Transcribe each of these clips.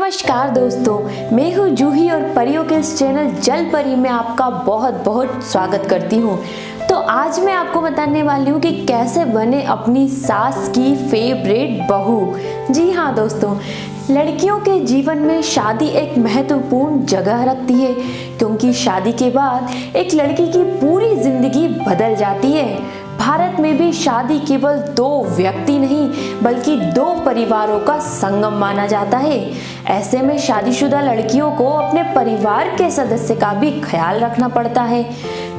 नमस्कार दोस्तों, मैं हूँ जूही और परियों के इस चैनल जल परी में आपका बहुत बहुत स्वागत करती हूँ। तो आज मैं आपको बताने वाली हूँ कि कैसे बने अपनी सास की फेवरेट बहू। जी हाँ दोस्तों, लड़कियों के जीवन में शादी एक महत्वपूर्ण जगह रखती है, क्योंकि शादी के बाद एक लड़की की पूरी जिंदगी बदल जाती है। भारत में भी शादी केवल दो व्यक्ति नहीं बल्कि दो परिवारों का संगम माना जाता है। ऐसे में शादीशुदा लड़कियों को अपने परिवार के सदस्य का भी ख्याल रखना पड़ता है,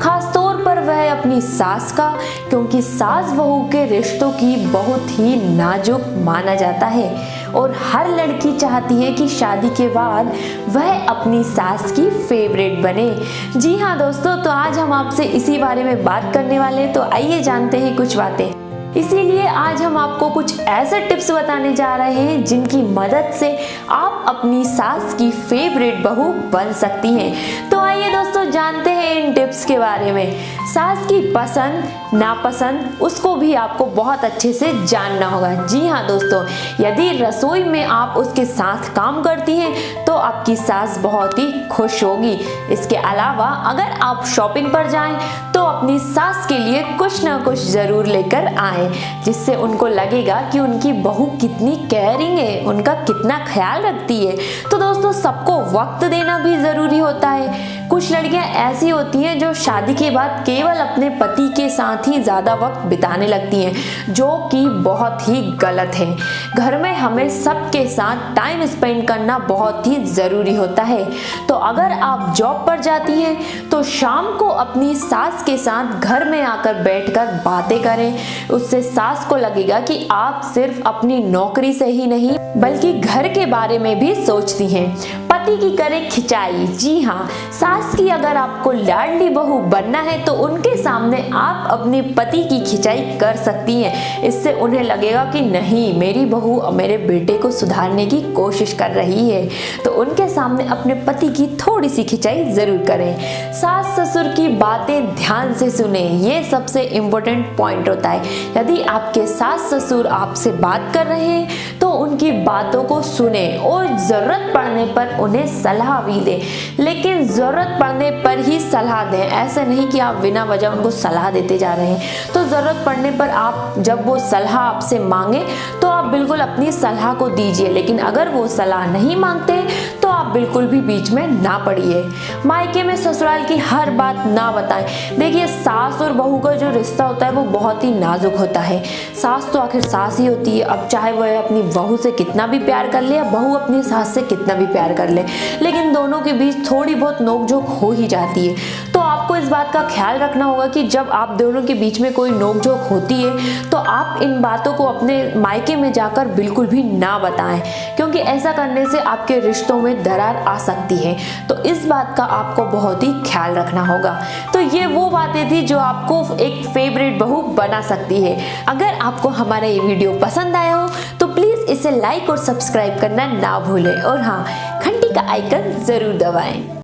खास तौर पर वह अपनी सास का, क्योंकि सास बहू के रिश्तों की बहुत ही नाजुक माना जाता है और हर लड़की चाहती है कि शादी के बाद वह अपनी सास की फेवरेट बने। जी हाँ दोस्तों, तो आज हम आपसे इसी बारे में बात करने वाले हैं। तो आइए जानते हैं कुछ बातें। इसीलिए आज हम आपको कुछ ऐसे टिप्स बताने जा रहे हैं जिनकी मदद से आप अपनी सास की फेवरेट बहू बन सकती हैं। तो आइए दोस्तों जानते हैं इन टिप्स के बारे में। सास की पसंद नापसंद उसको भी आपको बहुत अच्छे से जानना होगा। जी हाँ दोस्तों, यदि रसोई में आप उसके साथ काम करती हैं तो आपकी सास बहुत ही खुश होगी। इसके अलावा अगर आप शॉपिंग पर जाएं तो अपनी सास के लिए कुछ ना कुछ जरूर लेकर आएं, जिससे उनको लगेगा कि उनकी बहू कितनी केयरिंग है, उनका कितना ख्याल रखती है। तो दोस्तों, सबको वक्त देना भी जरूरी होता है। कुछ लड़कियां ऐसी होती हैं जो शादी के बाद केवल अपने पति के साथ ही ज्यादा वक्त बिताने लगती हैं, जो कि बहुत ही गलत है। घर में हमें सबके साथ टाइम स्पेंड करना बहुत ही जरूरी होता है। तो अगर आप जॉब पर जाती हैं तो शाम को अपनी सास के साथ घर में आकर बैठकर बातें करें। उससे सास को लगेगा कि आप सिर्फ अपनी नौकरी से ही नहीं बल्कि घर के बारे में भी सोचती हैं। पति की करें खिंचाई। जी हाँ, सास की अगर आपको लाडली बहू बनना है तो उनके सामने आप अपने पति की खिंचाई कर सकती हैं। इससे उन्हें लगेगा कि नहीं, मेरी बहू मेरे बेटे को सुधारने की कोशिश कर रही है। तो उनके सामने अपने पति की थोड़ी सी खिंचाई जरूर करें। सास ससुर की बातें ध्यान से सुने, ये सबसे इम्पोर्टेंट पॉइंट होता है। यदि आपके सास ससुर आपसे बात कर रहे हैं तो उनकी बातों को सुने और जरूरत पड़ने पर उन्हें सलाह भी दें, लेकिन जरूरत पड़ने पर ही सलाह दें। ऐसे नहीं कि आप बिना वजह उनको सलाह देते जा रहे हैं। तो जरूरत पड़ने पर आप जब वो सलाह आपसे मांगे तो आप बिल्कुल अपनी सलाह को दीजिए, लेकिन अगर वो सलाह नहीं मांगते तो आप बिल्कुल भी बीच में ना पड़िए। मायके में ससुराल की हर बात ना बताएं। देखिए, सास और बहू का जो रिश्ता होता है वो बहुत ही नाजुक होता है। सास तो आखिर सास ही होती है, अब चाहे वह अपनी बहू से कितना भी प्यार कर ले या बहू अपनी सास से कितना भी प्यार कर ले, लेकिन दोनों के बीच थोड़ी बहुत नोकझोंक हो ही जाती है। तो आपको इस बात का ख्याल रखना होगा कि जब आप दोनों के बीच में कोई नोकझोंक होती है तो आप इन बातों को अपने मायके में जाकर बिल्कुल भी ना बताएं, क्योंकि ऐसा करने से आपके रिश्तों में दरार आ सकती है। तो इस बात का आपको बहुत ही ख्याल रखना होगा। तो ये वो बातें थी जो आपको एक फेवरेट बहू बना सकती है। अगर आपको हमारा ये वीडियो पसंद आया हो तो प्लीज इसे लाइक और सब्सक्राइब करना ना भूलें, और हाँ, घंटी का आइकन जरूर दबाएं।